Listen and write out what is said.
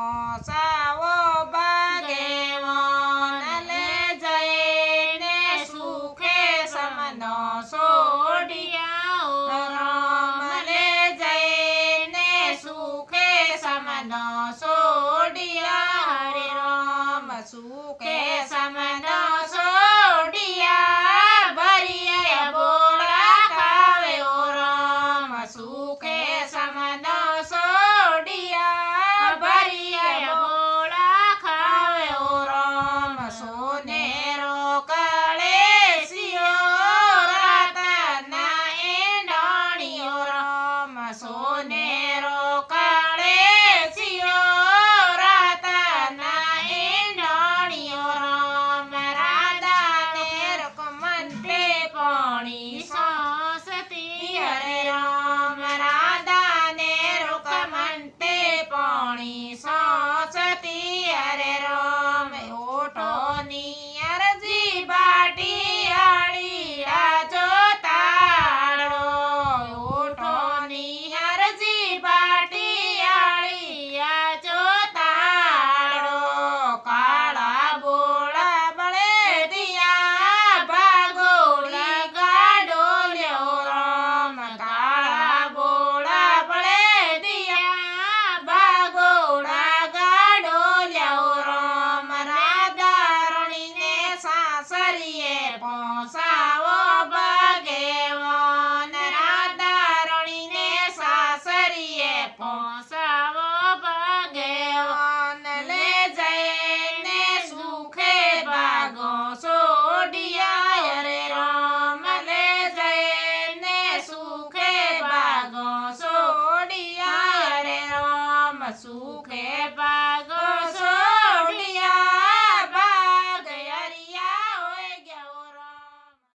સાવો ભાગ્યવાન લે જઈને સુખે સમનો સોડિયા રામ લે જઈને સુખે સમનો સોડિયા હરે રામ સુખે સમનો સોડિયા ભરિયા બોળા ખાવે ઓ રામ સુખે સમનો સોડિયા ભરિયા બોળા ખાવે ઓ રામ સોનેરો કળેશિયો રાતના એંડાણીઓ રામ સોનેરો કળેશિયો રાતના એંડાણીઓ રામ રાધાને રકમંતે પાણી સાસતી હરે રામ રાધાને રકમંતે પાણી